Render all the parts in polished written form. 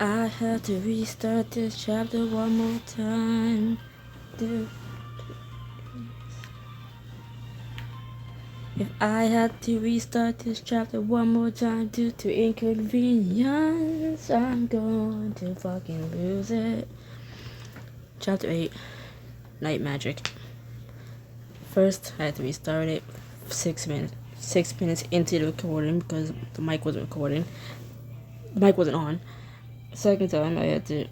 I had to restart this chapter one more time. If I had to restart this chapter one more time due to inconvenience, I'm going to fucking lose it. Chapter 8, Night Magic. First, I had to restart it 6 minutes. 6 minutes into the recording because the mic wasn't recording. The mic wasn't on. Second time, I had to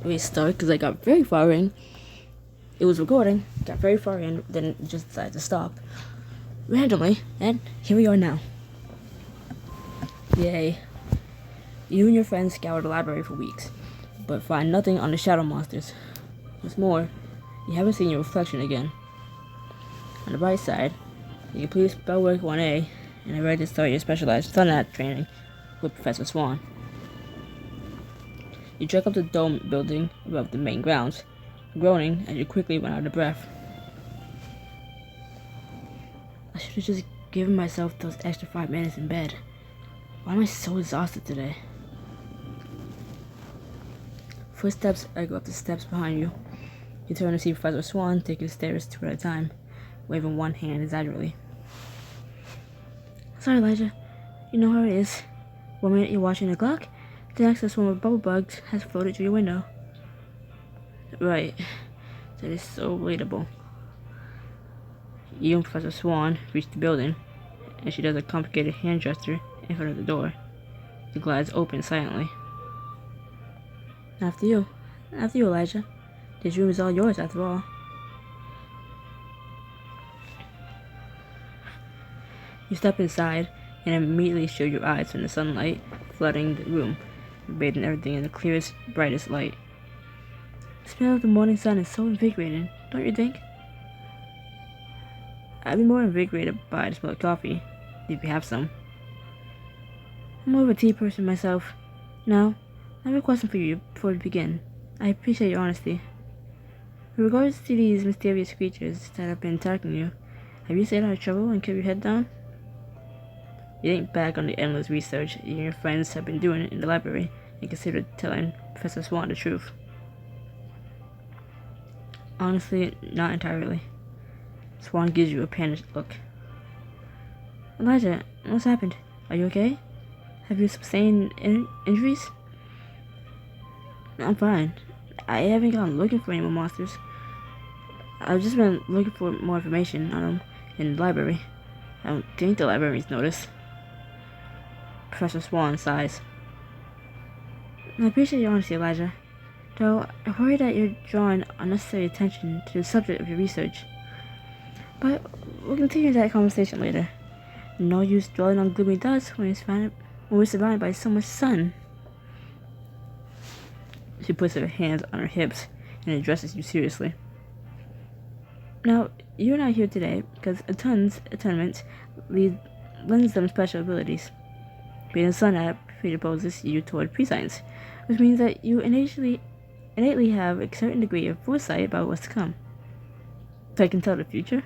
restart because I got very far in. It was recording, got very far in, then just decided to stop randomly, and here we are now. Yay. You and your friends scoured the library for weeks, but find nothing on the shadow monsters. What's more, you haven't seen your reflection again. On the bright side, you completed Spellwork 1A, and are ready to start your specialized Sunat training with Professor Swan. You trek up the dome building above the main grounds, groaning as you quickly run out of breath. I should have just given myself those extra 5 minutes in bed. Why am I so exhausted today? Footsteps echo up the steps behind you. You turn to see Professor Swan taking the stairs 2 at a time, waving one hand exaggeratedly. Sorry, Elijah. You know how it is. 1 minute you're watching the clock, the next a swarm of bubble bugs has floated through your window. Right. That is so relatable. You and Professor Swan reach the building, and she does a complicated hand gesture in front of the door. The glides open silently. After you, Elijah. This room is all yours after all. You step inside and immediately shield your eyes from the sunlight flooding the room, bathing everything in the clearest, brightest light. The smell of the morning sun is so invigorating, don't you think? I'd be more invigorated by the smell of coffee, if you have some. I'm more of a tea person myself. Now, I have a question for you before we begin. I appreciate your honesty. In regards to these mysterious creatures that have been attacking you, have you stayed out of trouble and kept your head down? You think back on the endless research you and your friends have been doing in the library and considered telling Professor Swan the truth. Honestly, not entirely. Swan gives you a panicked look. Elijah, what's happened? Are you okay? Have you sustained injuries? I'm fine. I haven't gone looking for any more monsters. I've just been looking for more information on them in the library. I don't think the librarians noticed. Professor Swan sighs. I appreciate your honesty, Elijah. Though I worry that you're drawing unnecessary attention to the subject of your research. But we'll continue that conversation later. No use dwelling on gloomy thoughts when we're surrounded by so much sun. She puts her hands on her hips and addresses you seriously. Now, you and I are here today because atonement lends them special abilities. Being a sun app predisposes you toward prescience, which means that you innately have a certain degree of foresight about what's to come. So I can tell the future?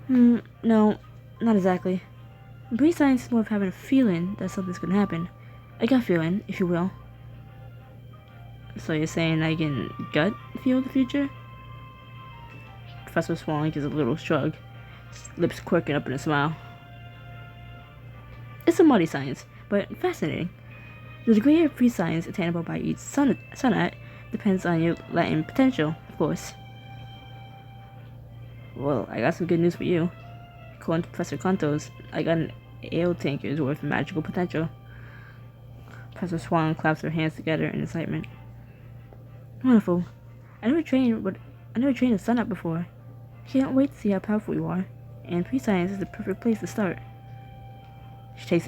No, not exactly. Prescience is more of having a feeling that something's gonna happen. A gut feeling, if you will. So you're saying I can gut feel the future? Professor Swan gives a little shrug, lips quirking up in a smile. It's a muddy science, but fascinating. The degree of prescience attainable by each sonat depends on your latent potential, of course. Well, I got some good news for you. According to Professor Contos, I got an ale tanker's worth of magical potential. Professor Swan claps her hands together in excitement. Wonderful. I never trained a sunat before. Can't wait to see how powerful you are, and prescience is the perfect place to start. She takes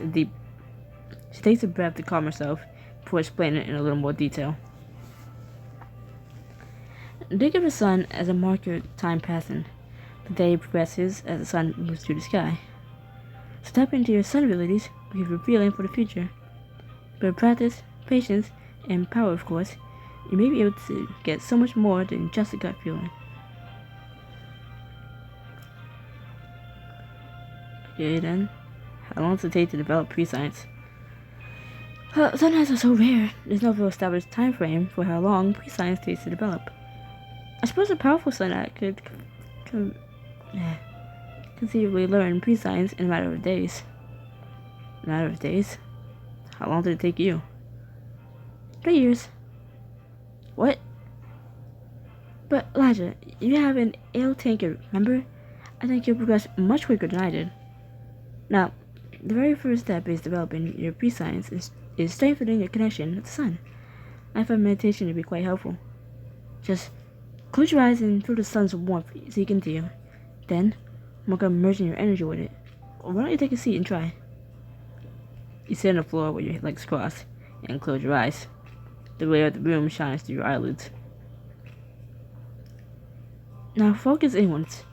a breath to calm herself before explaining it in a little more detail. Think of the sun as a marker of time passing. The day progresses as the sun moves through the sky. So tap into your sun abilities will give you a feeling for the future. But with practice, patience, and power, of course, you may be able to get so much more than just a gut feeling. Okay then, how long does it take to develop prescience? Sunrise are so rare, there's no real established time frame for how long pre-science takes to develop. I suppose a powerful sunlight could conceivably learn pre-science in a matter of days. A matter of days? How long did it take you? 3 years. What? But Elijah, you have an ale tanker, remember? I think you'll progress much quicker than I did. Now, the very first step is developing your pre-science is strengthening your connection with the sun. I find meditation to be quite helpful. Just close your eyes and feel the sun's warmth sink into you. Then, work on merging your energy with it. Or why don't you take a seat and try? You sit on the floor with your legs crossed and close your eyes. The glare of the room shines through your eyelids. Now focus inwards.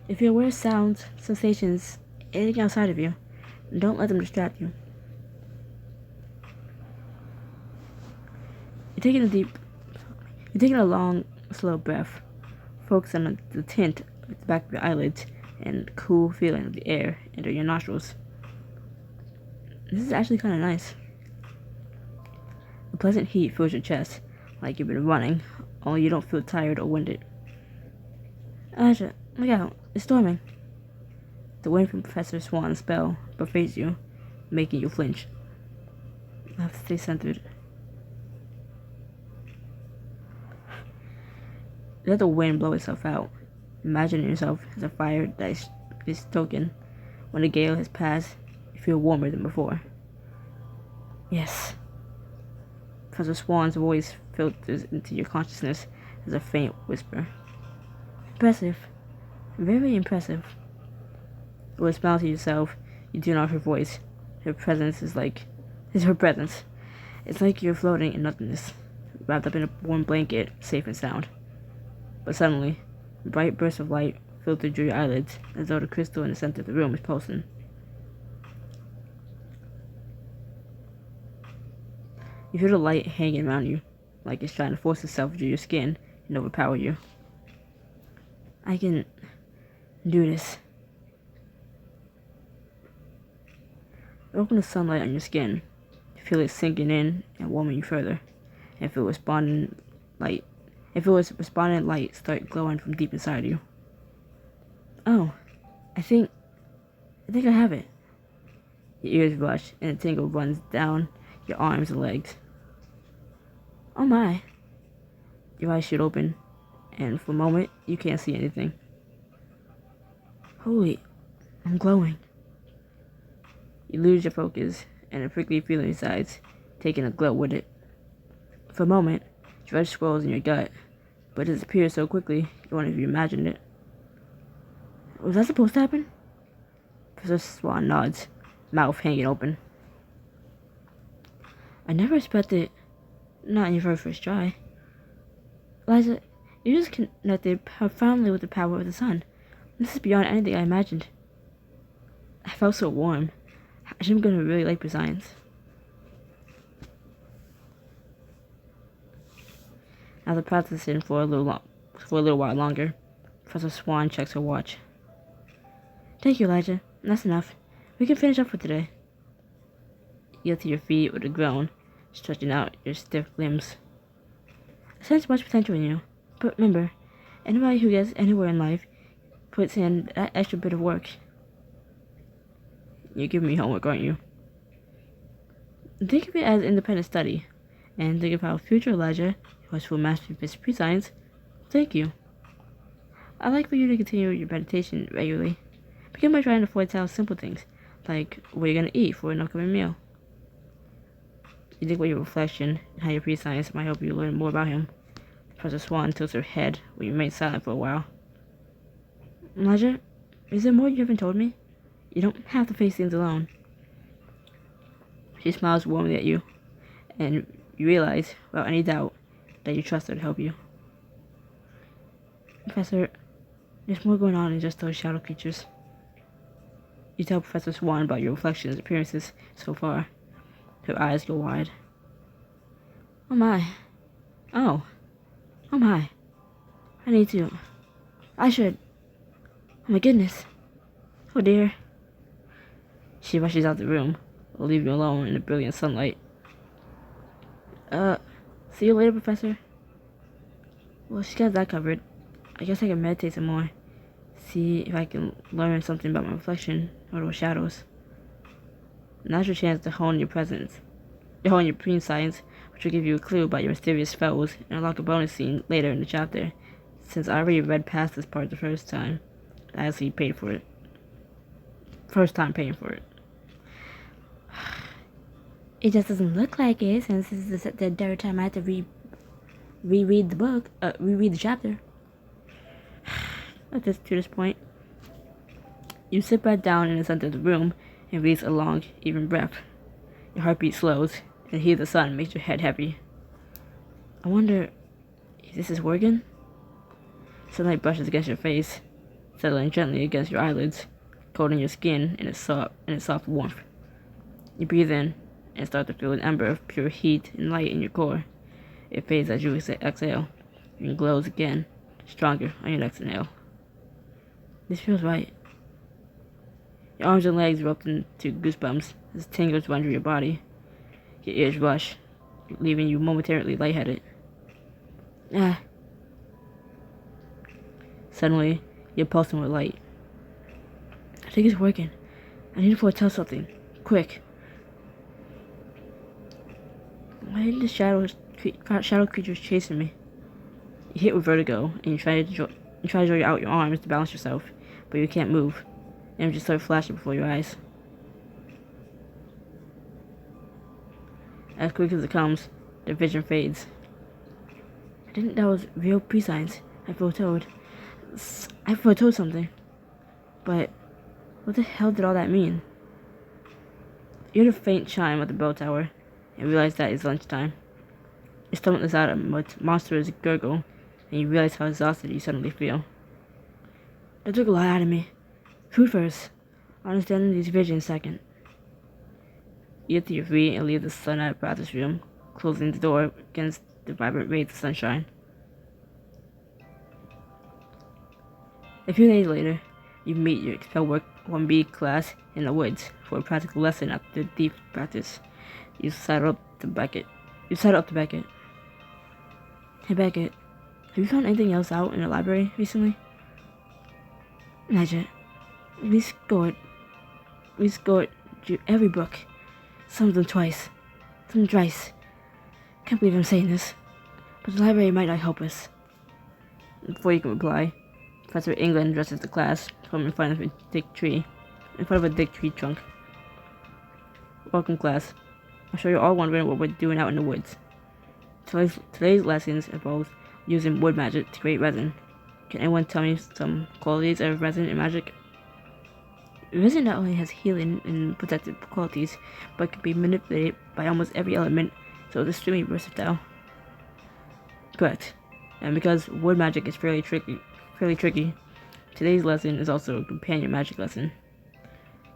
If you're aware of sounds, sensations, anything outside of you, don't let them distract you. You're taking a long, slow breath. Focus on the tint at the back of your eyelids and the cool feeling of the air enter your nostrils. This is actually kind of nice. A pleasant heat fills your chest, like you've been running, only you don't feel tired or winded. Elijah, look out, it's storming. The wind from Professor Swan's spell buffets you, making you flinch. You have to stay centered. Let the wind blow itself out. Imagine yourself as a fire that is stoken. When the gale has passed, you feel warmer than before. Yes. Professor Swan's voice filters into your consciousness as a faint whisper. Impressive. Very impressive. With a smile to yourself, you tune off her voice. Her presence is her presence. It's like you're floating in nothingness, wrapped up in a warm blanket, safe and sound. But suddenly, a bright burst of light filtered through your eyelids, as though the crystal in the center of the room is pulsing. You feel the light hanging around you, like it's trying to force itself through your skin and overpower you. I can do this. Open the sunlight on your skin. You feel it sinking in and warming you further. And feel responding light start glowing from deep inside you. Oh, I think I have it. Your ears rush and a tingle runs down your arms and legs. Oh my. Your eyes shoot open, and for a moment, you can't see anything. Holy, I'm glowing. You lose your focus, and a prickly feeling resides, taking a glow with it. For a moment, dread swirls in your gut, but it disappears so quickly, you wonder if you imagined it. Was that supposed to happen? Professor Swan nods, mouth hanging open. I never expected, not in your very first try. Eliza, you just connected profoundly with the power of the sun. This is beyond anything I imagined. I felt so warm. I'm gonna really like science. After practicing for a little while longer, Professor Swan checks her watch. Thank you, Elijah. That's enough. We can finish up for today. You get to your feet with a groan, stretching out your stiff limbs. I sense much potential in you, but remember, anybody who gets anywhere in life puts in that extra bit of work. You're giving me homework, aren't you? Think of it as independent study, and think of how future Elijah, who has full mastery of his pre-science, will thank you. I'd like for you to continue your meditation regularly. Begin by trying to foretell simple things, like what you're going to eat for an upcoming meal. You think about your reflection and how your pre-science might help you learn more about him. Professor Swan tilts her head when you remain silent for a while. Elijah, is there more you haven't told me? You don't have to face things alone. She smiles warmly at you, and you realize, without any doubt, that you trust her to help you. Professor, there's more going on than just those shadow creatures. You tell Professor Swan about your reflections and appearances so far. Her eyes go wide. Oh my. Oh my. I should. Oh my goodness. Oh dear. She rushes out the room, I'll leave you alone in the brilliant sunlight. See you later, Professor. Well, she got that covered. I guess I can meditate some more. See if I can learn something about my reflection or those shadows. Now's your chance to hone your presence. To hone your pre-science, which will give you a clue about your mysterious foes and unlock a bonus scene later in the chapter. Since I already read past this part the first time, I actually paid for it. First time paying for it. It just doesn't look like it, since this is the third time I have to reread the book, reread the chapter. To this point, you sit back down in the center of the room and release a long, even breath. Your heartbeat slows, and the heat of the sun makes your head heavy. I wonder if this is working? Sunlight brushes against your face, settling gently against your eyelids, coating your skin in its soft warmth. You breathe in and start to feel an ember of pure heat and light in your core. It fades as you exhale, and glows again, stronger on your next inhale. This feels right. Your arms and legs erupt into goosebumps as tingles run through your body. Your ears rush, leaving you momentarily lightheaded. Suddenly, you're pulsing with light. I think it's working. I need to foretell something. Quick. Why did the shadow creatures chasing me? You hit with vertigo, and you try to draw out your arms to balance yourself, but you can't move. Images start flashing before your eyes. As quick as it comes, the vision fades. I think that was real prescience. I foretold something. But what the hell did all that mean? You hear the faint chime of the bell tower and realize that it's lunchtime. Your stomach lets out a monstrous gurgle, and you realize how exhausted you suddenly feel. That took a lot out of me. Food first. Understanding these visions second. You get to your feet and leave the sun-out practice room, closing the door against the vibrant rays of sunshine. A few days later, you meet your Expel Work 1B class in the woods for a practical lesson after deep practice. You saddle up to Beckett. Hey Beckett, have you found anything else out in the library recently? Magick, we scored every book. Some of them twice. Some thrice. Can't believe I'm saying this, but the library might not help us. Before you can reply, Professor England addresses the class from in front of a thick tree trunk. Welcome, class. I'm sure you're all wondering what we're doing out in the woods. Today's lessons involve using wood magic to create resin. Can anyone tell me some qualities of resin and magic? Resin not only has healing and protective qualities, but can be manipulated by almost every element, so it's extremely versatile. Correct. And because wood magic is fairly tricky, today's lesson is also a companion magic lesson.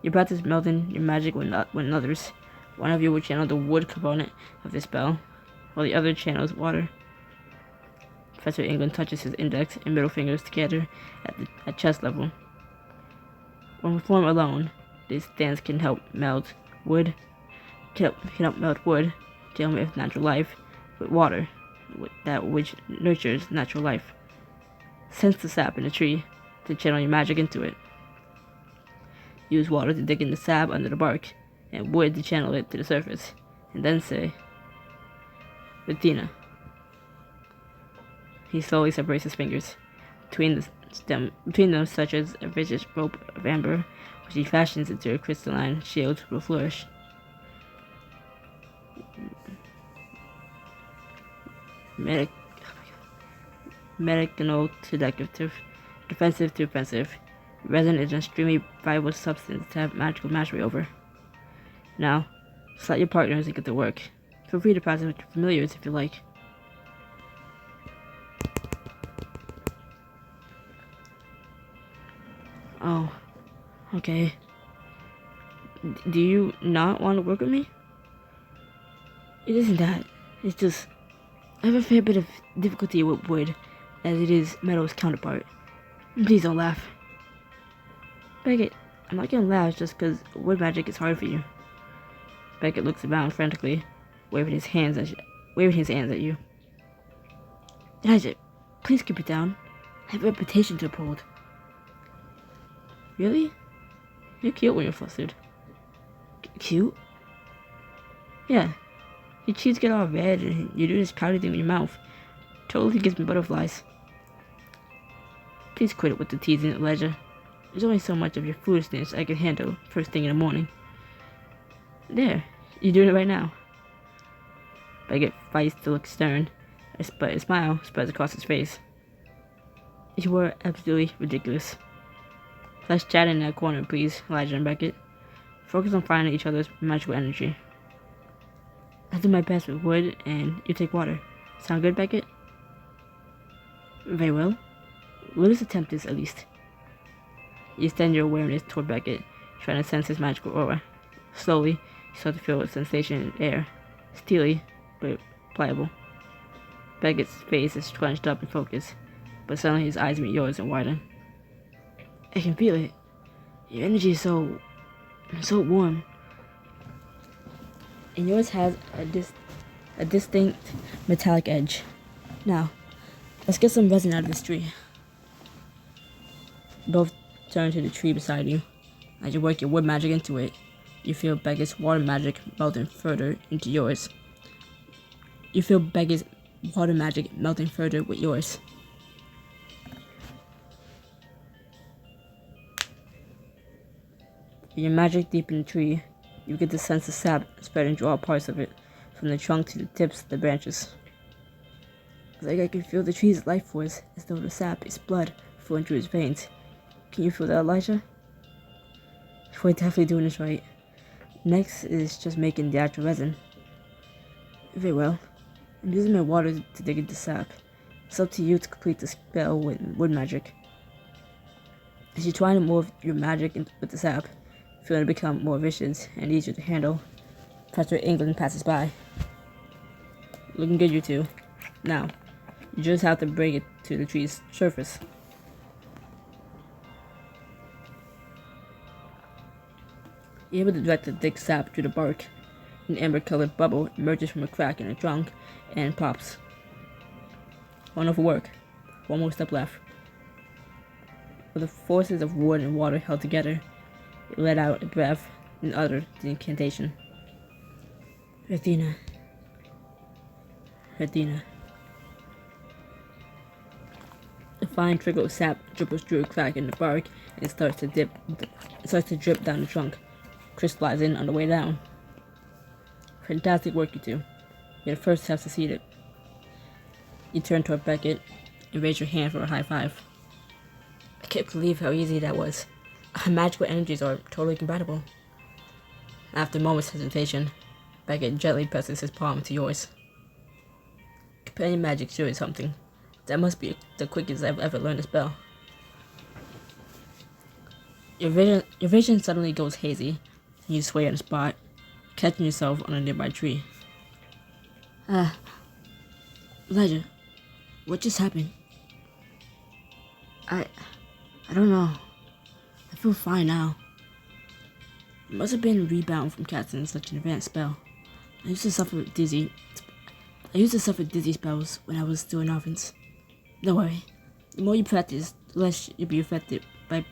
You practice melding your magic with others. One of you will channel the wood component of the spell, while the other channels water. Professor England touches his index and middle fingers together at chest level. When performed alone, this dance can help meld wood, to emit natural life with water, that which nurtures natural life. Sense the sap in the tree to channel your magic into it. Use water to dig in the sap under the bark, and wood to channel it to the surface, and then say, Latina. He slowly separates his fingers. Between them such as a vicious rope of amber, which he fashions into a crystalline shield will flourish. Medicinal to decorative, defensive to offensive. Resin is an extremely valuable substance to have magical mastery over. Now, select your partners and get to work. Feel free to practice with your familiars if you like. Oh, okay. Do you not want to work with me? It isn't that. It's just, I have a fair bit of difficulty with wood, as it is metal's counterpart. Please don't laugh. Beckett, I'm not gonna laugh just because wood magic is hard for you. Beckett looks around frantically, waving his hands at you. Elijah, please keep it down. I have a reputation to uphold. Really? You're cute when you're flustered. Cute? Yeah. Your cheeks get all red and you do this pouty thing with your mouth. Totally gives me butterflies. Please quit it with the teasing, Elijah. There's only so much of your foolishness I can handle first thing in the morning. There, you're doing it right now. Beckett fights to look stern, but a smile spreads across his face. You were absolutely ridiculous. Let's chat in that corner, please, Elijah and Beckett. Focus on finding each other's magical energy. I'll do my best with wood, and you take water. Sound good, Beckett? Very well. Let us attempt this, at least. You extend your awareness toward Beckett, trying to sense his magical aura. Slowly, you start to feel a sensation in the air. Steely, but pliable. Beckett's face is clenched up in focus, but suddenly his eyes meet yours and widen. I can feel it. Your energy is so warm. And yours has a distinct metallic edge. Now, let's get some resin out of this tree. Both turn to the tree beside you. As you work your wood magic into it, you feel Beckett's water magic melting further into yours. You feel Beckett's water magic melting further with yours. With your magic deep in the tree, you get to sense the sap spreading through all parts of it, from the trunk to the tips of the branches. It's like I can feel the tree's life force, as though the sap is blood flowing through its veins. Can you feel that, Elijah? We're definitely doing this right. Next is just making the actual resin. Very well. I'm using my water to dig into sap. It's up to you to complete the spell with wood magic. As you try to move your magic with the sap, feeling it become more vicious and easier to handle, Professor England passes by. Looking good, you two. Now, you just have to bring it to the tree's surface. You're able to direct the thick sap through the bark. An amber-colored bubble emerges from a crack in the trunk and pops. Wonderful work. One more step left. With the forces of wood and water held together, you let out a breath and uttered the incantation. Rathina. Rathina. A fine trickle of sap dribbles through a crack in the bark and starts to drip down the trunk, crystallizing on the way down. Fantastic work, you two. You're the first to have succeeded. You turn toward Beckett and raise your hand for a high five. I can't believe how easy that was. Our magical energies are totally compatible. After a moment's hesitation, Beckett gently presses his palm into yours. Companion magic sure is something. That must be the quickest I've ever learned a spell. Your vision suddenly goes hazy, and you sway on the spot, catching yourself on a nearby tree. Elijah, what just happened? I don't know. I feel fine now. It must have been a rebound from casting such an advanced spell. I used to suffer dizzy spells when I was still an novice. Don't worry. The more you practice, the less you'll be affected by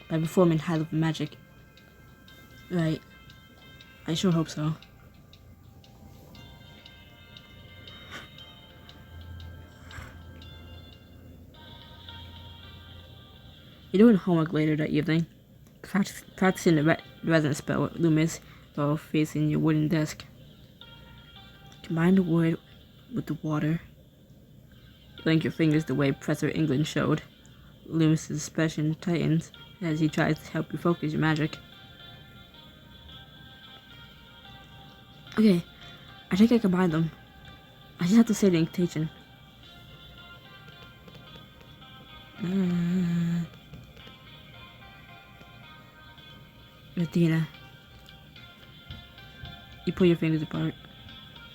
performing high-level magic. Right. I sure hope so. You're doing homework later that evening, practicing the resin spell with Loomis while facing your wooden desk. Combine the wood with the water. Link your fingers the way Professor England showed. Loomis' expression tightens as he tries to help you focus your magic. Okay, I think I combined them. I just have to say the incantation. Rathina. You pull your fingers apart.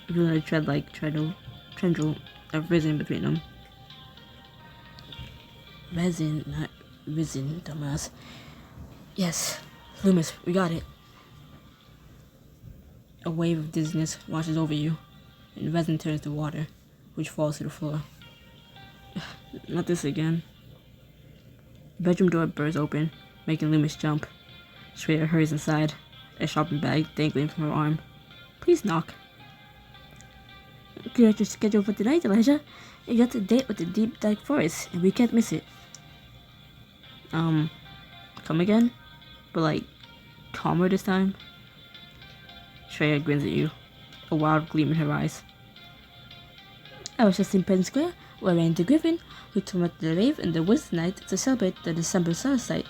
You feel a tread-like tendril of resin between them. Resin, not risen, dumbass. Yes, Loomis, we got it. A wave of dizziness washes over you, and resin turns to water, which falls to the floor. Not this again. The bedroom door bursts open, making Loomis jump. Ch8 hurries inside, a shopping bag dangling from her arm. Please knock. Clear out your schedule for tonight, Elijah. You got a date with the deep dark forest, and we can't miss it. Come again? But like, calmer this time? Ch8 grins at you, a wild gleam in her eyes. I was just in Penn Square, where I ran into Griffin, who told me the rave and the woods tonight to celebrate the December solstice.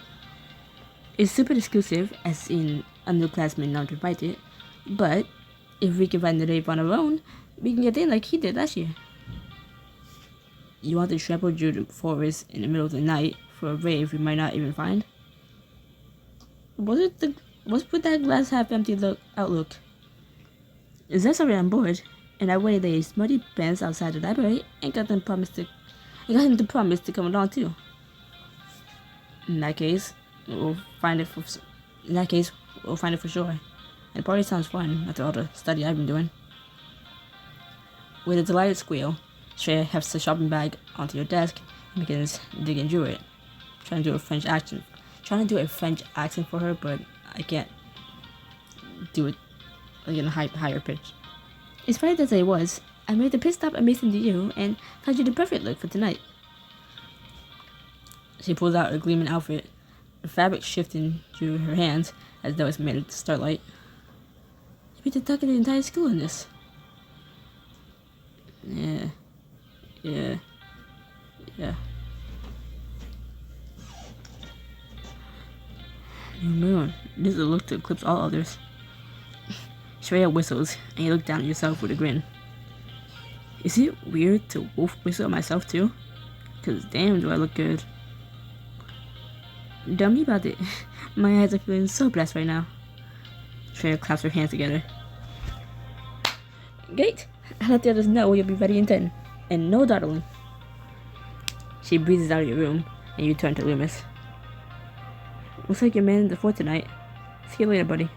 It's super exclusive, as in underclassmen not invited, but if we can find the rave on our own, we can get in like he did last year. You want to trample through the forest in the middle of the night for a rave we might not even find? What's with that glass half empty outlook? Is that already on board? And I waited a smutty pants outside the library and got him to promise to come along too. In that case, we'll find it for sure. And the party sounds fun after all the study I've been doing. With a delighted squeal, Ch8 hefts the shopping bag onto your desk and begins digging through it, trying to do a French accent for her, but I can't do it like in a higher pitch. As funny as I was, I made the pit stop amazing to you and found you the perfect look for tonight. She pulls out a gleaming outfit, the fabric shifting through her hands as though it's made of starlight. You beat the duck of the entire school in this. Yeah. New moon. This is a look to eclipse all others. Ch8 whistles, and you look down at yourself with a grin. Is it weird to wolf whistle at myself too? Cause damn do I look good. Tell me about it. My eyes are feeling so blessed right now. Ch8 claps her hands together. Great! I'll let the others know you'll be ready in 10. And no dawdling. She breezes out of your room, and you turn to Loomis. Looks like you're manning the fort tonight. See you later, buddy.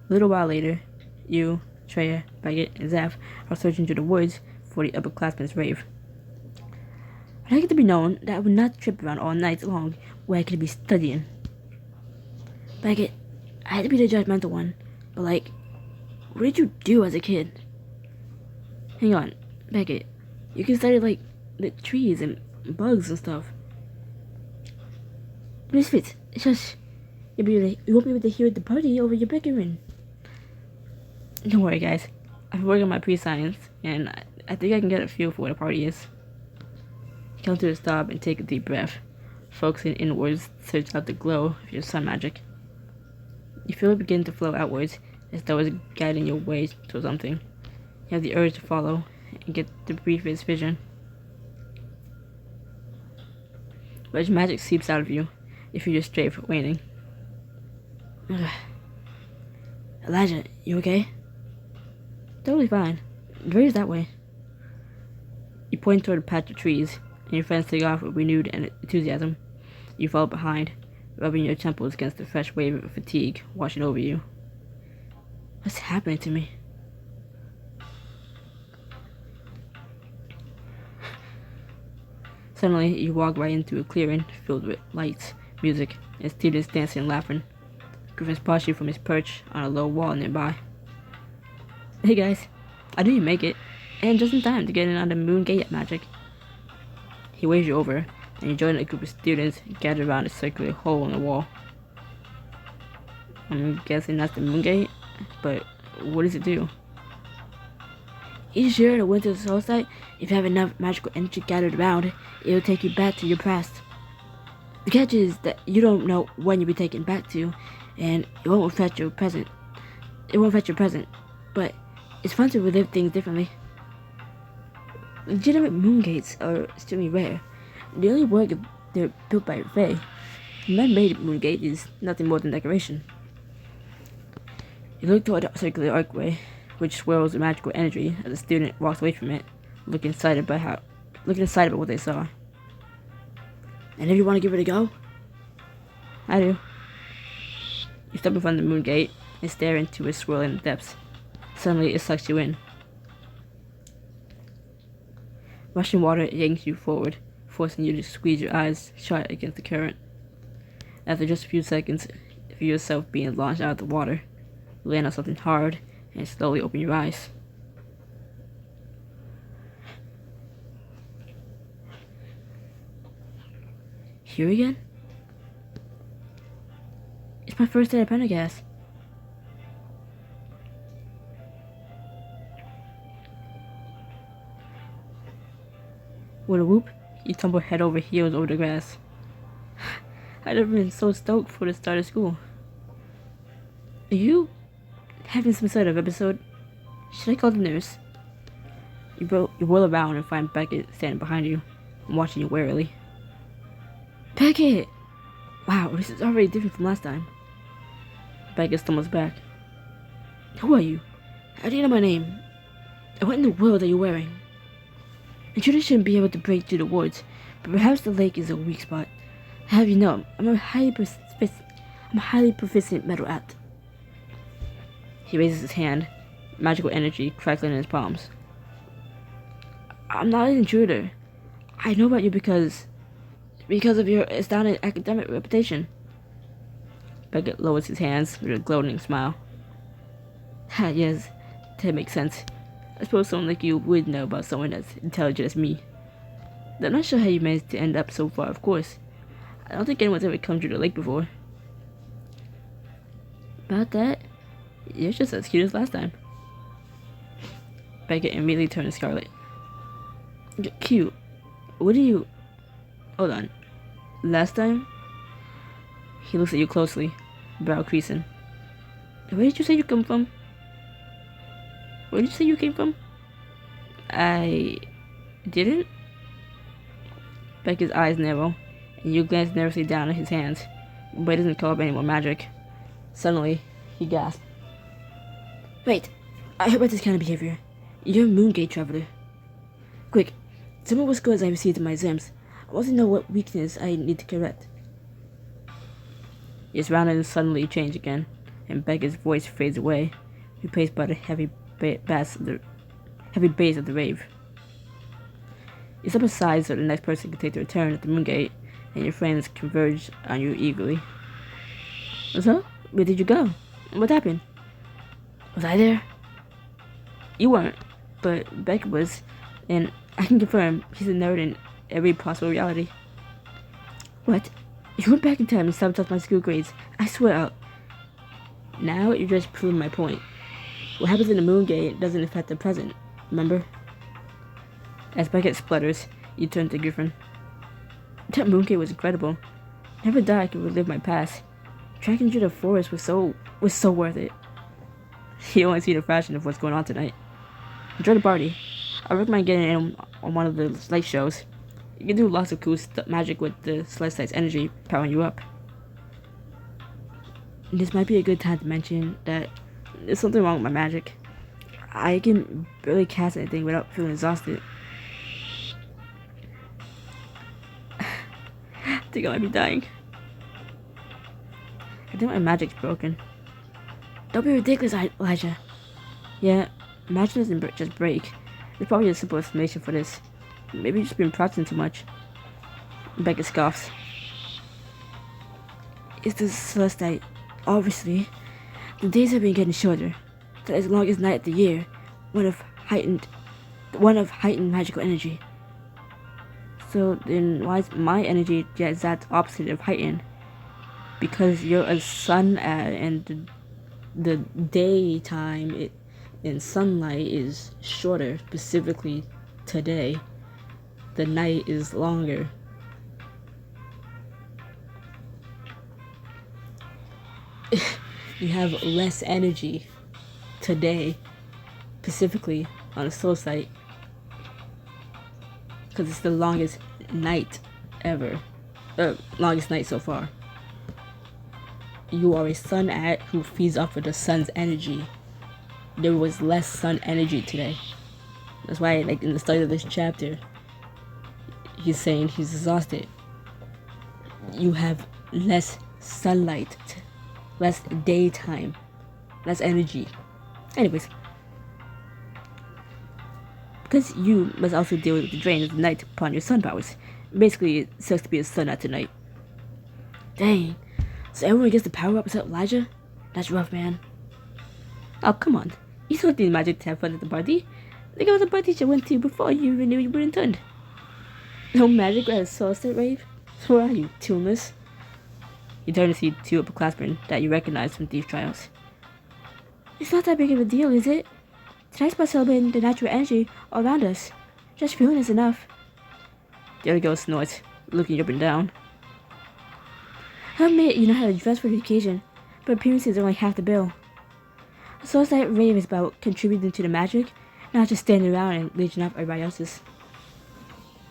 A little while later, you, Ch8, Baguette, and Zaf are searching through the woods for the upperclassmen's rave. I'd like it to be known that I would not trip around all night long where I could be studying. Baguette, I had to be the judgmental one, but like, what did you do as a kid? Hang on, Baguette, you can study like the trees and bugs and stuff. Misfits, shush. You won't be able to hear the party over your bickering. Don't worry, guys. I've been working on my pre-science, and I think I can get a feel for what a party is. You come to a stop and take a deep breath, focusing inwards to search out the glow of your sun magic. You feel it begin to flow outwards, as though it's guiding your way to something. You have the urge to follow and get the briefest vision. But as magic seeps out of you, you feel your strength waning. Elijah, you okay? Totally fine. The rave's that way. You point toward a patch of trees, and your friends take off with renewed enthusiasm. You follow behind, rubbing your temples against the fresh wave of fatigue washing over you. What's happening to me? Suddenly, you walk right into a clearing filled with lights, music, and students dancing and laughing. Griffin spots you from his perch on a low wall nearby. Hey guys, I knew you'd make it, and just in time to get in on the moon gate at Magick. He waves you over, and you join a group of students gathered around a circular hole in the wall. I'm guessing that's the moon gate, but what does it do? Each year at the winter solstice, if you have enough magical energy gathered around, it'll take you back to your past. The catch is that you don't know when you'll be taken back to, and it won't affect your present. But it's fun to relive things differently. Legitimate moon gates are extremely rare. They only work if they're built by Fae. A man-made moon gate is nothing more than decoration. You look toward the circular archway, which swirls with magical energy as the student walks away from it, looking excited by what they saw. And if you want to give it a go? I do. You step in front of the moon gate and stare into its swirling depths. Suddenly, it sucks you in. Rushing water yanks you forward, forcing you to squeeze your eyes shut against the current. After just a few seconds, you feel yourself being launched out of the water. You land on something hard and slowly open your eyes. Here again? It's my first day at Pendergast. With a whoop, you tumble head over heels over the grass. I'd never been so stoked for the start of school. Are you having some sort of episode? Should I call the nurse? You whirl around and find Beckett standing behind you and watching you warily. Beckett! Wow, this is already different from last time. Beckett stumbles back. Who are you? How do you know my name? And what in the world are you wearing? Intruders shouldn't be able to break through the wards, but perhaps the lake is a weak spot. Have you know, I'm a highly proficient metal act. He raises his hand, magical energy crackling in his palms. I'm not an intruder. I know about you because of your astounding academic reputation. Beckett lowers his hands with a gloating smile. Ha, yes, that makes sense. I suppose someone like you would know about someone as intelligent as me. I'm not sure how you managed to end up so far, of course. I don't think anyone's ever come through the lake before. About that, you're just as cute as last time. Beckett immediately turns scarlet. Cute? What do you... Hold on. Last time? He looks at you closely, brow creasing. Where did you say you come from? Where did you say you came from? I... didn't? Beckett's eyes narrow, and you glance nervously down at his hands, but he doesn't call up any more magic. Suddenly, he gasps. Wait, I heard about this kind of behavior. You're a Moongate traveler. Quick, tell me what scores I received in my exams. I want to know what weakness I need to correct. His surroundings suddenly change again, and Beckett's voice fades away, replaced by the heavy bass of the rave. You step aside so the next person can take their turn at the Moongate, and your friends converge on you eagerly. So, where did you go? What happened? Was I there? You weren't, but Beckett was, and I can confirm he's a nerd in every possible reality. What? You went back in time and sabotaged my school grades. I swear out. Now you're just proving my point. What happens in the Moongate doesn't affect the present, remember? As Beckett splutters, you turn to Griffin. That Moongate was incredible. Never thought I could relive my past. Trekking through the forest was so worth it. You only see the fraction of what's going on tonight. Enjoy the party. I recommend getting in on one of the light shows. You can do lots of cool magic with the Celestite's energy powering you up. This might be a good time to mention that there's something wrong with my magic. I can barely cast anything without feeling exhausted. I think I might be dying. I think my magic's broken. Don't be ridiculous, Elijah. Yeah, magic doesn't just break. There's probably a simple explanation for this. Maybe you've just been practicing too much. Beckett scoffs. It's the Celestite. Obviously, the days have been getting shorter. That is the longest night of the year. One of heightened magical energy. So then why is my energy the exact opposite of heightened? Because you're a sun and the daytime in sunlight is shorter, specifically today. The night is longer. You have less energy today, specifically on a soul site, because it's the longest night ever. Longest night so far. You are a sun at who feeds off of the sun's energy. There was less sun energy today. That's why, like, in the start of this chapter, he's saying he's exhausted. You have less sunlight less daytime, less energy. Anyways, because you must also deal with the drain of the night upon your sun powers. Basically, it sucks to be a sun at night. Dang. So everyone gets the power up except Elijah? That's rough, man. Oh, come on. You still need Magick to have fun at the party. Think about the party you went to before you even knew you were interned. No Magick at a solstice rave? Where are you, tuneless? You turn to see two upperclassmen that you recognize from Thief Trials. It's not that big of a deal, is it? Tonight's about celebrating the natural energy all around us. Just feeling is enough. The other girl snorts, looking up and down. I'll admit you know how to dress for the occasion, but appearances are only half the bill. A solstice rave is about contributing to the magic, not just standing around and leeching off everybody else's.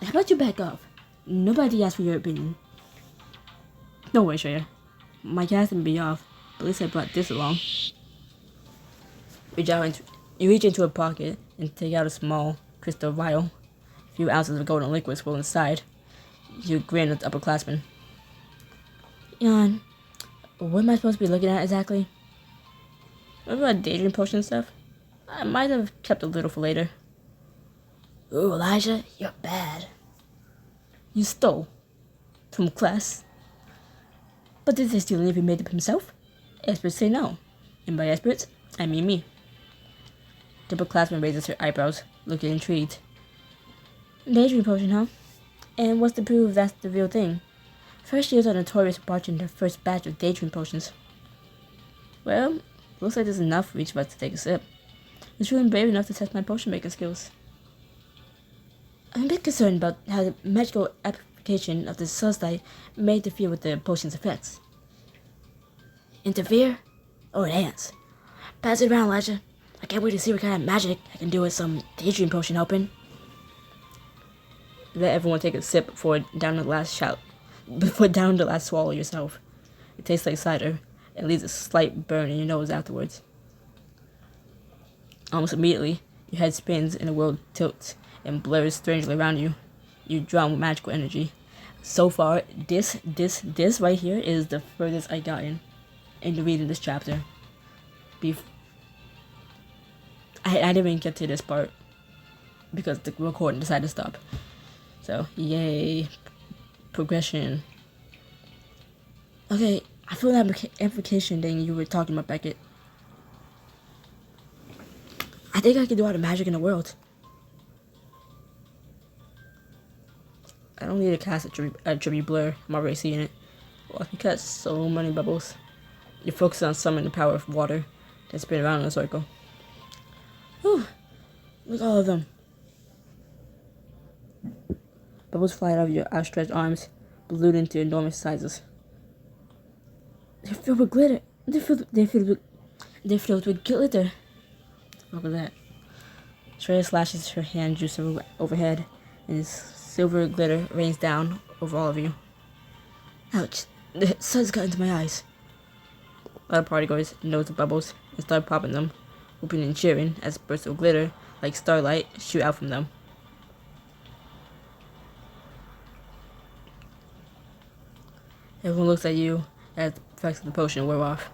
How about you back off? Nobody asked for your opinion. Don't worry, Ch8. My gas can be off, but at least I brought this along. You reach into a pocket and take out a small crystal vial. A few ounces of golden liquid swirl inside. You grin at the upperclassman. Jan, what am I supposed to be looking at exactly? What about daydream potion stuff? I might have kept a little for later. Ooh, Elijah, you're bad. You stole. From class. But did they steal if he made it himself? Experts say no. And by experts, I mean me. The upperclassman raises her eyebrows, looking intrigued. Daydream potion, huh? And what's the proof that's the real thing? First years are notorious for watching their first batch of daydream potions. Well, looks like there's enough for each of us to take a sip. I'm truly brave enough to test my potion making skills. I'm a bit concerned about how the magical application of the solstice may interfere with the potion's effects. Interfere? Oh, enhance. Pass it around, Elijah. I can't wait to see what kind of magic I can do with some daydream potion helping. Let everyone take a sip before down the last swallow yourself. It tastes like cider and leaves a slight burn in your nose afterwards. Almost immediately, your head spins and the world tilts and blurs strangely around you. You're drawn with magical energy. So far, this right here is the furthest I gotten into reading this chapter. I didn't even get to this part because the recording decided to stop. So, yay. Progression. Okay, I feel that amplification thing you were talking about, Beckett. I think I can do all the magic in the world. I don't need to cast a tribute blur. I'm already seeing it. Well, if you cast so many bubbles, you focus on summoning the power of water, then spin around in a circle. Whew. Look at all of them. Bubbles fly out of your outstretched arms, balloon into enormous sizes. They're filled with glitter. They're filled with glitter. Look at that. Ch8 slashes her hand juice overhead, and silver glitter rains down over all of you. Ouch! The sun's got into my eyes. Other partygoers notice the bubbles and start popping them, whooping and cheering as bursts of glitter, like starlight, shoot out from them. Everyone looks at you as the effects of the potion wear off.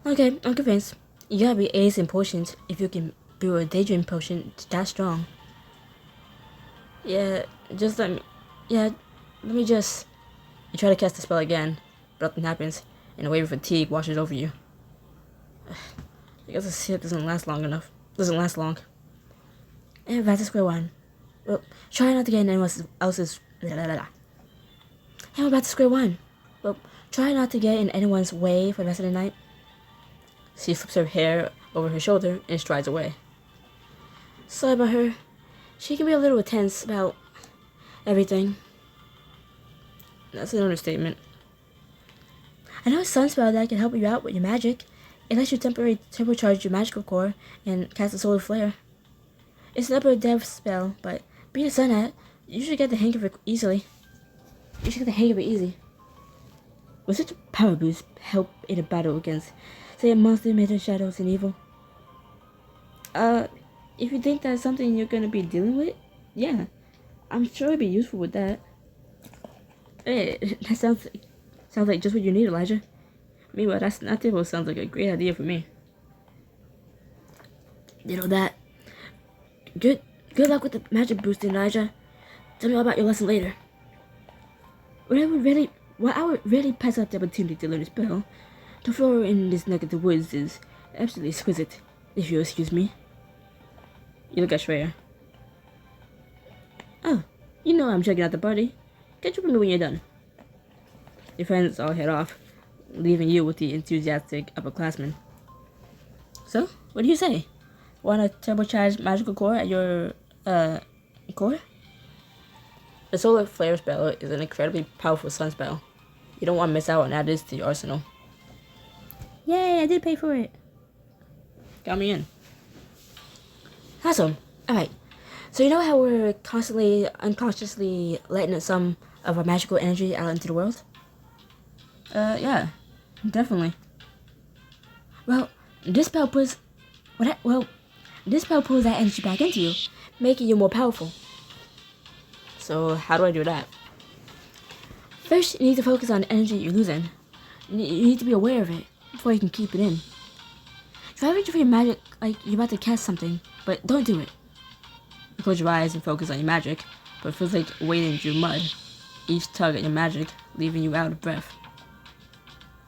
Okay, I'm convinced. You gotta be ace in potions if you can brew a daydream potion that strong. Yeah, let me just... You try to cast the spell again, but nothing happens, and a wave of fatigue washes over you. I guess the sip doesn't last long. And back to square one. Well, try not to get in anyone else's... And we're back to square one. Well, try not to get in anyone's way for the rest of the night. She flips her hair over her shoulder and strides away. Sorry about her. She can be a little tense about everything. That's an understatement. I know a sun spell that can help you out with your magic. It lets you temporarily turbocharge your magical core and cast a solar flare. It's an upper dev spell, but being a sun hat, you should get the hang of it easy. Would such a power boost help in a battle against, say, a monster made of shadows and evil? If you think that's something you're gonna be dealing with, yeah, I'm sure it'd be useful with that. Hey, that sounds like just what you need, Elijah. Meanwhile, that table sounds like a great idea for me. You know that. Good luck with the magic boosting, Elijah. Tell me all about your lesson later. I would really pass up the opportunity to learn a spell. The floor in this neck of the woods is absolutely exquisite, if you'll excuse me. You look at Shreya. Oh, you know I'm checking out the party. Catch up with me when you're done. Your friends all head off, leaving you with the enthusiastic upperclassmen. So, what do you say? Want a turbocharged magical core at your, core? The solar flare spell is an incredibly powerful sun spell. You don't want to miss out on adding this to your arsenal. Yay, I did pay for it. Got me in. Awesome. Alright. So you know how we're constantly, unconsciously letting some of our magical energy out into the world? Yeah. Definitely. Well, this spell pulls that energy back into you, making you more powerful. So how do I do that? First, you need to focus on the energy you're losing. You need to be aware of it before you can keep it in. Try reaching for your magic like you're about to cast something, but don't do it. You close your eyes and focus on your magic, but it feels like wading through mud. Each tug at your magic, leaving you out of breath.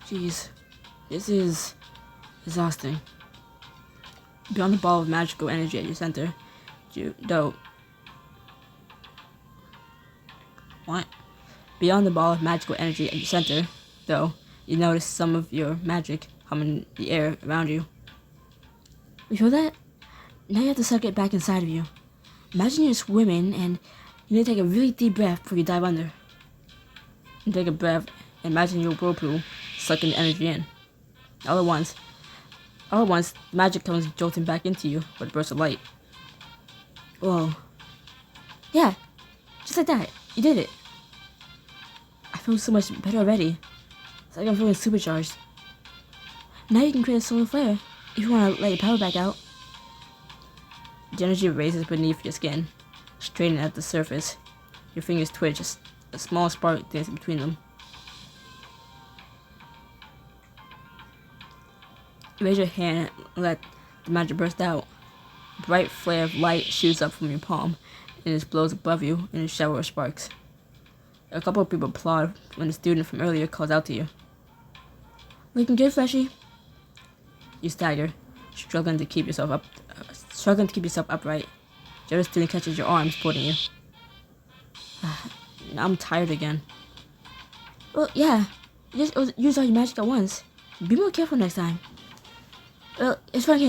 Jeez, this is exhausting. Beyond the ball of magical energy at your center, Beyond the ball of magical energy at your center, though, you notice some of your magic humming in the air around you. You feel that? Now you have to suck it back inside of you. Imagine you're swimming and you need to take a really deep breath before you dive under. You take a breath and imagine your whirlpool sucking the energy in. All at once, magic comes jolting back into you with a burst of light. Whoa. Yeah, just like that. You did it. I feel so much better already. It's like I'm feeling supercharged. Now you can create a solar flare if you want to let your power back out. The energy raises beneath your skin, straining at the surface. Your fingers twitch, a small spark dancing between them. Raise your hand and let the magic burst out. A bright flare of light shoots up from your palm and explodes above you in a shower of sparks. A couple of people applaud when the student from earlier calls out to you. Looking good, freshie. You stagger, struggling to keep yourself upright. The other student catches your arm, supporting you. Now I'm tired again. Well, yeah. You just use all your magic at once. Be more careful next time. Well, it was fun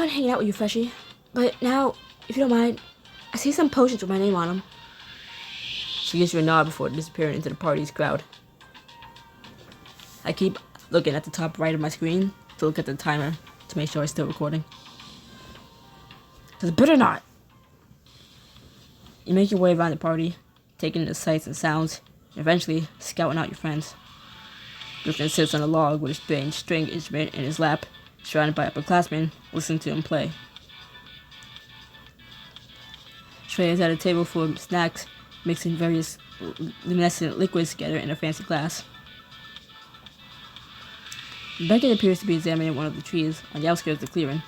hanging out with you, freshie. But now, if you don't mind, I see some potions with my name on them. She gives you a nod before disappearing into the party's crowd. I keep looking at the top right of my screen to look at the timer to make sure it's still recording. 'Cause it better not! You make your way around the party, taking in the sights and sounds, and eventually scouting out your friends. Griffin sits on a log with a strange string instrument in his lap, surrounded by upperclassmen, listening to him play. Trey is at a table full of snacks, mixing various luminescent liquids together in a fancy glass. Beckett appears to be examining one of the trees on the outskirts of the clearing.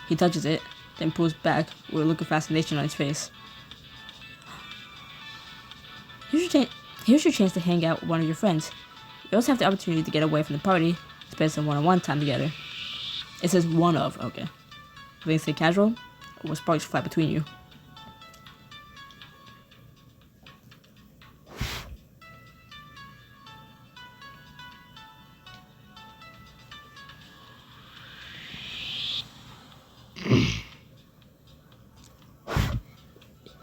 He touches it, then pulls back with a look of fascination on his face. Here's your chance to hang out with one of your friends. You also have the opportunity to get away from the party, spend some one-on-one time together. It says one of, okay. Will they stay casual, or will sparks fly between you?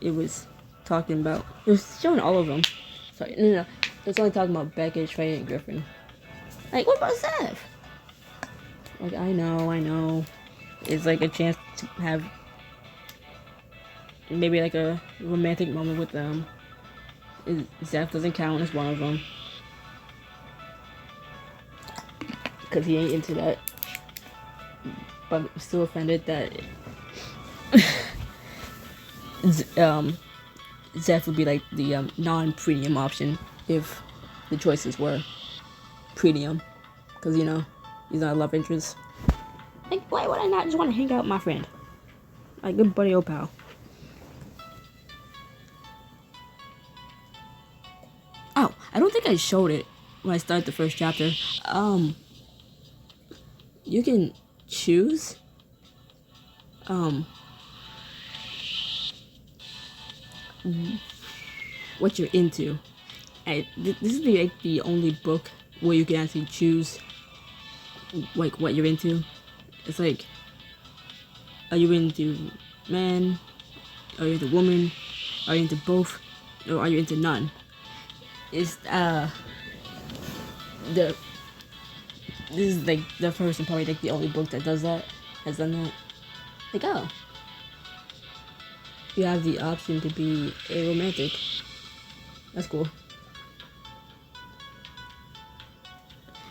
It was showing all of them. Sorry, no. It was only talking about Beckett, Trey, and Griffin. Like, what about Zeph? Like, I know. It's like a chance to have maybe like a romantic moment with them. Zeph doesn't count as one of them. Because he ain't into that. But I'm still offended that Zeph would be like the non-premium option if the choices were premium, because you know he's not a love interest. Like, why would I not just want to hang out with my friend, my good buddy old pal? Oh, I don't think I showed it when I started the first chapter. You can choose what you're into. And this is the only book where you can actually choose like what you're into. It's like, are you into man? Are you into woman? Are you into both? Or are you into none? It's this is like the first and probably like the only book that does that, has done that. Like, oh, you have the option to be a romantic. That's cool.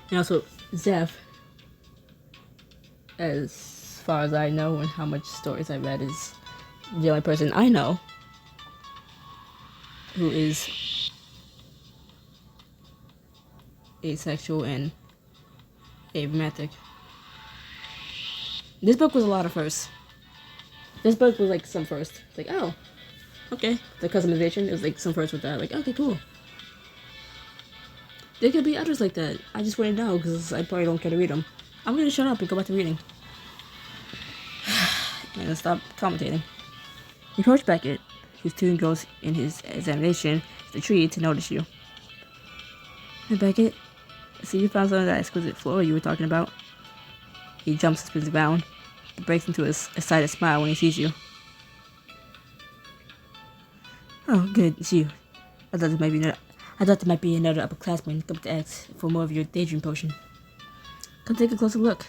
And also, Zeph, as far as I know and how much stories I read, is the only person I know who is asexual and romantic. This book was a lot of firsts. This book was like some first. It's like, oh, okay. The customization, it was like some first with that. Like, okay, cool. There could be others like that. I just wouldn't know because I probably don't care to read them. I'm gonna shut up and go back to reading. And stop commentating. He approached Beckett, whose tune goes in his examination of the tree, to notice you. Hey, Beckett, see, you found some of that exquisite flora you were talking about. He jumps and spins around, but breaks into a excited smile when he sees you. Oh, good, it's you. I thought there might be another upperclassman come to ask for more of your daydream potion. Come take a closer look.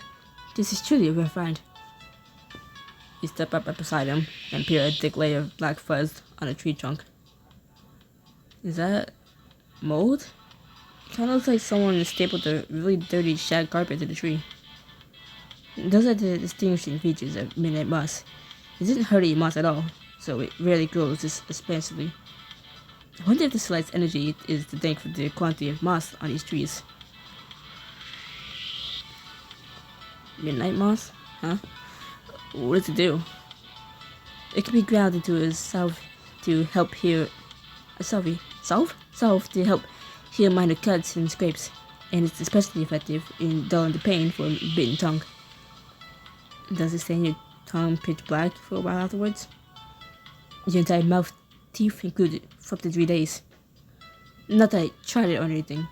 This is truly a rare find. You step up beside him and peer at a thick layer of black fuzz on a tree trunk. Is that mold? It kind of looks like someone stapled a really dirty shag carpet to the tree. Those are the distinguishing features of midnight moss. It doesn't hurt to eat moss at all, so it rarely grows this expansively. I wonder if this light's energy is to thank for the quantity of moss on these trees. Midnight moss? Huh? What does it do? It can be ground into a salve to help heal... Salve to help heal minor cuts and scrapes, and it's especially effective in dulling the pain for a bitten tongue. Does it stain your tongue pitch black for a while afterwards? Your entire mouth, teeth included, for up to 3 days. Not that I tried it or anything.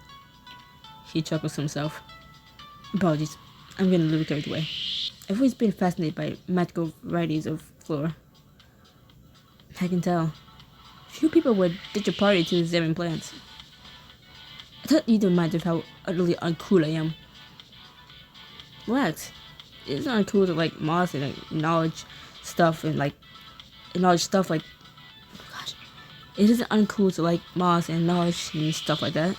He chuckles to himself. Apologies, I'm getting a little carried away. I've always been fascinated by magical varieties of flora. I can tell. Few people would ditch a party to examine plants. I thought you'd remind of how utterly uncool I am. Relax. It's not uncool to like moss and like knowledge stuff and like gosh. It isn't uncool to like moss and knowledge and stuff like that.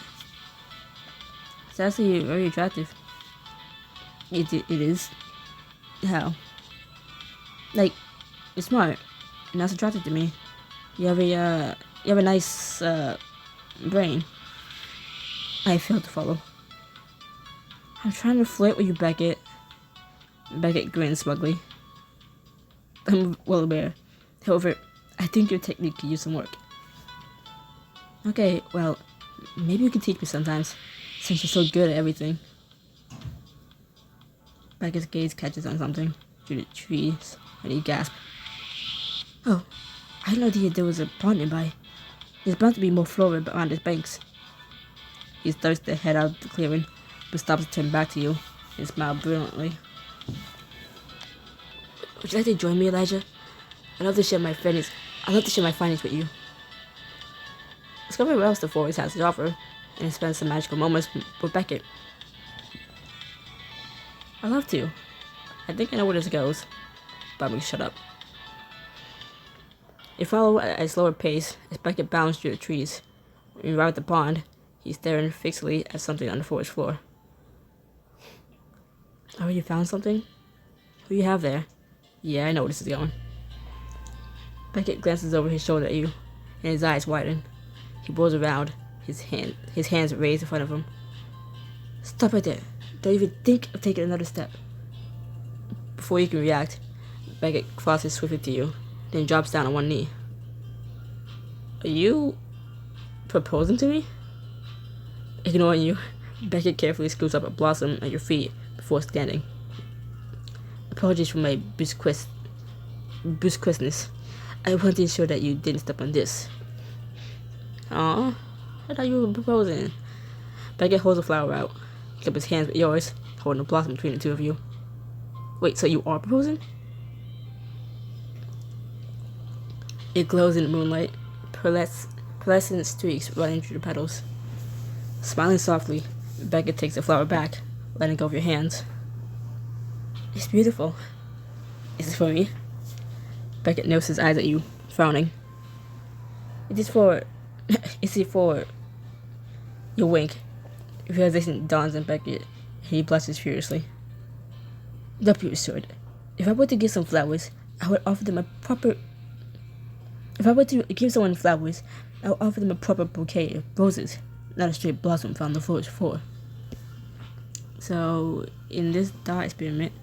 It's actually very attractive. It is. How? Like, you're smart, and that's attractive to me. You have a nice brain. I failed to follow. I'm trying to flirt with you, Beckett. Beckett grins smugly. I'm well aware. However, I think your technique could use some work. Okay, well, maybe you can teach me sometimes, since you're so good at everything. Beckett's gaze catches on something through the trees, and he gasps. Oh, I had no idea there was a pond nearby. There's bound to be more flora around its banks. He starts to head out of the clearing, but stops to turn back to you and smile brilliantly. Would you like to join me, Elijah? I'd love to share my findings with you. Discover what else the forest has to offer, and spend some magical moments with Beckett. I'd love to. I think I know where this goes, but I'm gonna shut up. You follow at a slower pace as Beckett bounds through the trees. When you arrive at the pond, he's staring fixedly at something on the forest floor. Oh, you found something? Who you have there? Yeah, I know where this is going. Beckett glances over his shoulder at you, and his eyes widen. He whirls around, his hands raised in front of him. Stop right there. Don't even think of taking another step. Before you can react, Beckett crosses swiftly to you, then drops down on one knee. Are you proposing to me? Ignoring you, Beckett carefully scoops up a blossom at your feet before standing. Apologies for my brusqueness. I wanted to ensure that you didn't step on this. Aw, I thought you were proposing. Beckett holds the flower out, picks up his hands with yours, holding a blossom between the two of you. Wait, so you are proposing? It glows in the moonlight, pearlescent streaks running through the petals. Smiling softly, Beckett takes the flower back, letting go of your hands. It's beautiful. Is it for me? Beckett notes his eyes at you, frowning. Is it for... You wink. Realization dawns on Beckett, and he blushes furiously. Don't be absurd. If I were to give some flowers, I would offer them a proper... If I were to give someone flowers, I would offer them a proper bouquet of roses, not a straight blossom found on the floor. So, in this thought experiment,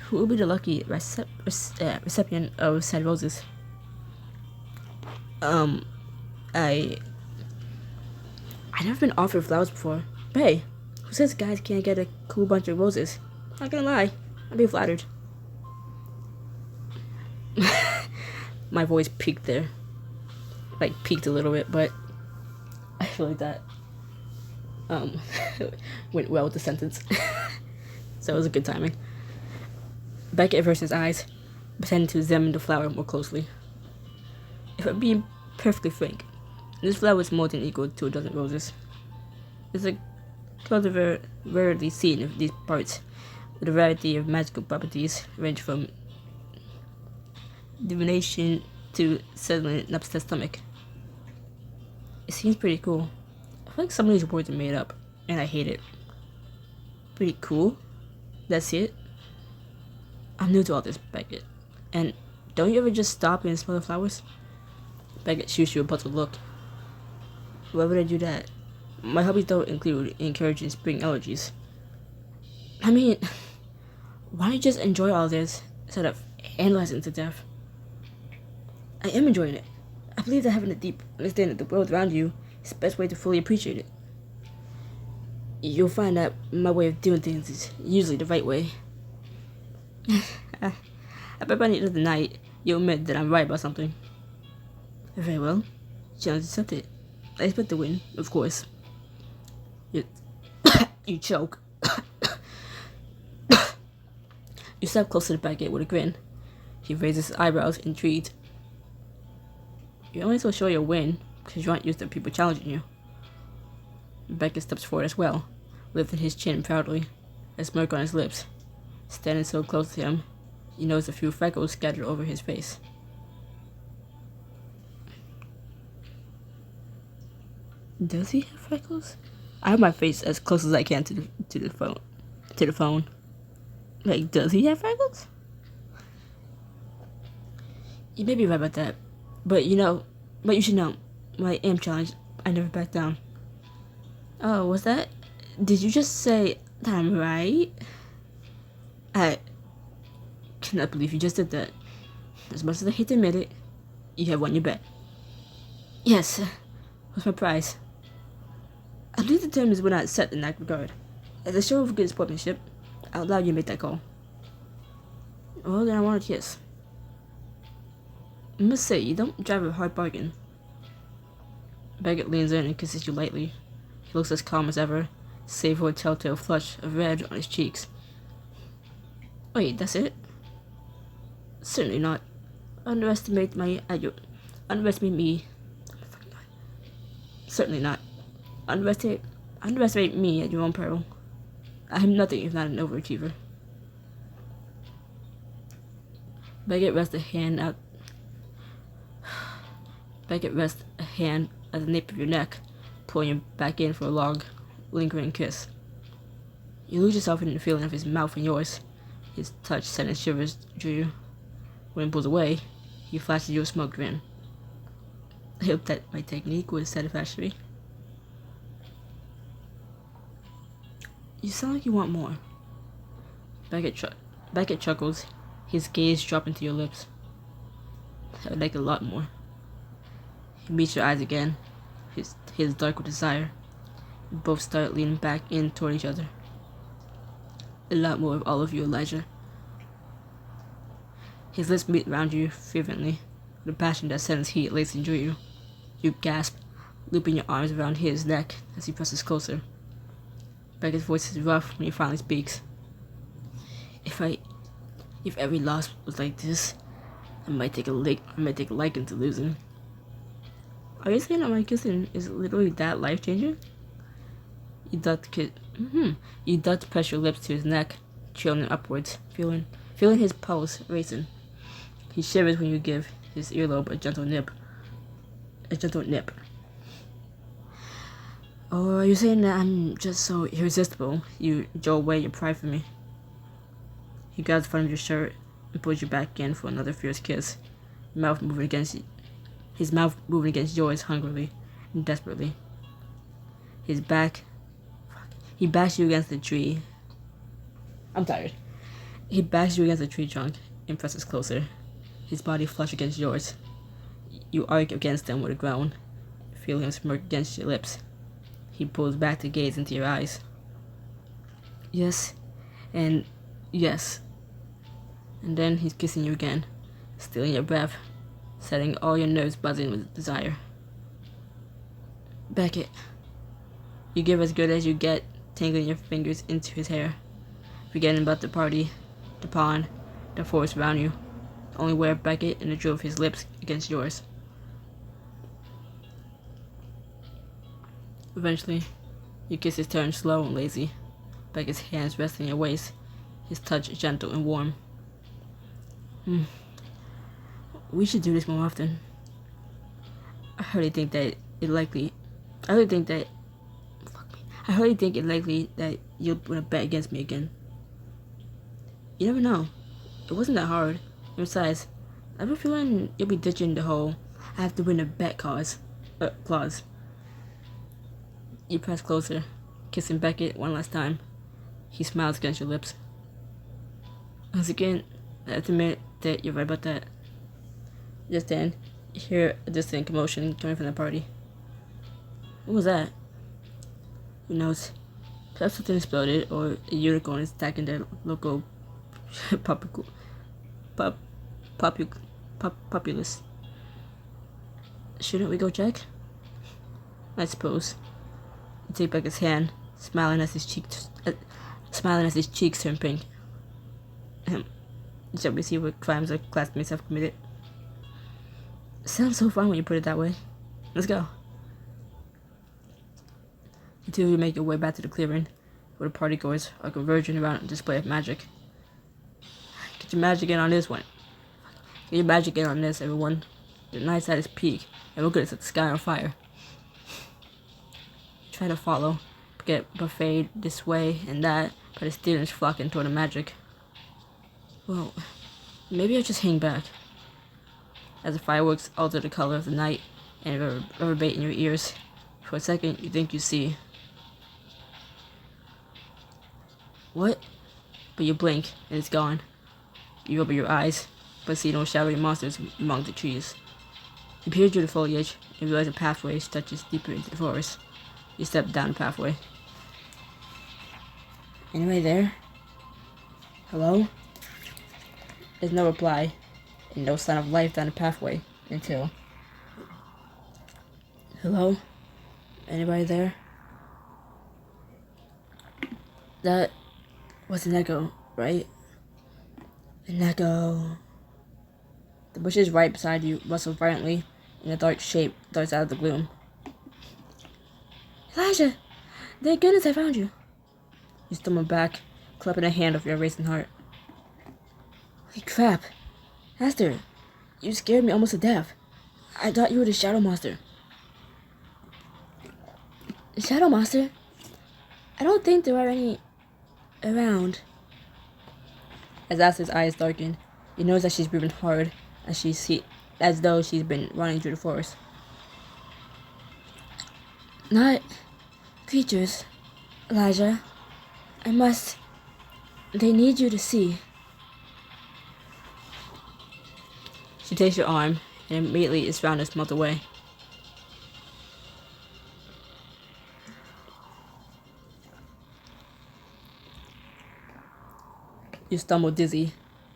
who will be the lucky recipient of said roses? I've never been offered flowers before. But hey, who says guys can't get a cool bunch of roses? Not gonna lie, I'd be flattered. My voice peaked there. Like, peaked a little bit, but I feel like that went well with the sentence. So it was a good timing. Beckett averts his eyes, pretending to examine the flower more closely. If I'm being perfectly frank, this flower is more than equal to a dozen roses. It's a cultivar rarely seen in these parts, with a variety of magical properties range from divination to settling an upset stomach. It seems pretty cool. I feel like some of these words are made up, and I hate it. Pretty cool? That's it? I'm new to all this, Beckett. And don't you ever just stop and smell the flowers? Beckett shoots you a puzzled look. Why would I do that? My hobbies don't include encouraging spring allergies. I mean, why don't you just enjoy all this instead of analyzing it to death? I am enjoying it. I believe that having a deep understanding of the world around you is the best way to fully appreciate it. You'll find that my way of doing things is usually the right way. I bet by the end of the night, you'll admit that I'm right about something. Very well. Challenge accepted. I expect to win, of course. You choke. You step closer to Beckett with a grin. He raises his eyebrows, intrigued. You're only so sure you'll win because you aren't used to people challenging you. Beckett steps forward as well, lifting his chin proudly, a smirk on his lips. Standing so close to him, you notice a few freckles scattered over his face. Does he have freckles? I have my face as close as I can to the phone. Like, does he have freckles? You may be right about that, but you should know, when I am challenged, I never back down. Oh, was that? Did you just say that I'm right? I cannot believe you just did that. As much as I hate to admit it, you have won your bet. Yes, what's my prize? I believe the term is when I set in that regard. As a show of good sportsmanship, I'll allow you to make that call. Well, then I want a kiss. I must say, you don't drive a hard bargain. Beckett leans in and kisses you lightly. He looks as calm as ever, save for a telltale flush of red on his cheeks. Wait, that's it? Certainly not. Underestimate me. Certainly not. Underestimate me at your own peril. I am nothing if not an overachiever. Beckett rests a hand at the nape of your neck, pulling you back in for a long, lingering kiss. You lose yourself in the feeling of his mouth and yours. His touch sending shivers through you. When he pulls away, he flashes you a smug grin. I hope that my technique was satisfactory. You sound like you want more. Beckett chuckles, his gaze dropping to your lips. I would like a lot more. He meets your eyes again, his dark with desire. You both start leaning back in toward each other. A lot more of all of you, Elijah. His lips meet around you fervently, with a passion that sends heat lacing through you. You gasp, looping your arms around his neck as he presses closer. Beckett's voice is rough when he finally speaks. If every loss was like this, I might take a liking to losing. Are you saying that my kissing is literally that life-changing? You duck to press your lips to his neck, trailing upwards, feeling his pulse racing. He shivers when you give his earlobe a gentle nip. Oh, are you saying that I'm just so irresistible? You jolt away your pride from me. He grabs the front of your shirt and pulls you back in for another fierce kiss. His mouth moving against yours hungrily and desperately. He backs you against the tree. I'm tired. He backs you against the tree trunk and presses closer, his body flush against yours. You arc against him with a groan, feeling him smirk against your lips. He pulls back to gaze into your eyes. Yes, and yes. And then he's kissing you again, stealing your breath, setting all your nerves buzzing with desire. Beckett. You give as good as you get, tangling your fingers into his hair, forgetting about the party, the pond, the forest around you, only where Beckett and the drill of his lips against yours. Eventually, your kisses turn slow and lazy, Beckett's hands resting your waist, his touch gentle and warm. We should do this more often. I hardly think it likely that you'll want to bet against me again. You never know. It wasn't that hard. And besides, I have a feeling you'll be ditching the whole I have to win a bet clause. You press closer, kissing Beckett one last time. He smiles against your lips. Once again, I have to admit that you're right about that. Just then, you hear a distant commotion coming from the party. What was that? Who knows? Perhaps something exploded, or a unicorn is attacking the local populace. Shouldn't we go check? I suppose. You take back his hand, smiling as his cheeks turn pink. Shall we see what crimes our classmates have committed? Sounds so fun when you put it that way. Let's go. The two of you make your way back to the clearing, where the partygoers are converging around a display of magic. Get your magic in on this one. Get your magic in on this, everyone. The night's at its peak, and we're gonna set the sky on fire. You try to follow, but get buffeted this way and that by the students flocking toward the magic. Well, maybe I'll just hang back. As the fireworks alter the color of the night and reverberate in your ears, for a second you think you see. What? But you blink and it's gone. You open your eyes, but see no shadowy monsters among the trees. You peer through the foliage and realize a pathway stretches deeper into the forest. You step down the pathway. Anybody there? Hello? There's no reply, and no sign of life down the pathway until... Hello? Anybody there? That was an echo, right? An echo. The bushes right beside you rustle violently, and a dark shape darts out of the gloom. Elijah! Thank goodness I found you. You stumble back, clapping a hand over your racing heart. Holy crap. Esther, you scared me almost to death. I thought you were the shadow monster. The shadow monster? I don't think there are any around. As Esther's eyes darken, you notice that she's breathing hard as though she's been running through the forest. Not creatures, Elijah. I must. They need you to see. She takes your arm and immediately its roundness melts away. You stumble dizzy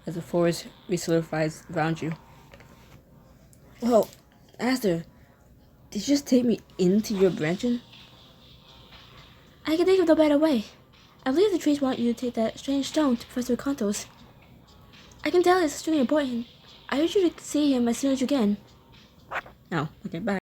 as the forest resolidifies around you. Whoa, Aster, did you just take me into your branching? I can think of no better way. I believe the trees want you to take that strange stone to Professor Kantos. I can tell it's extremely important. I urge you to see him as soon as you can. Oh, okay, bye.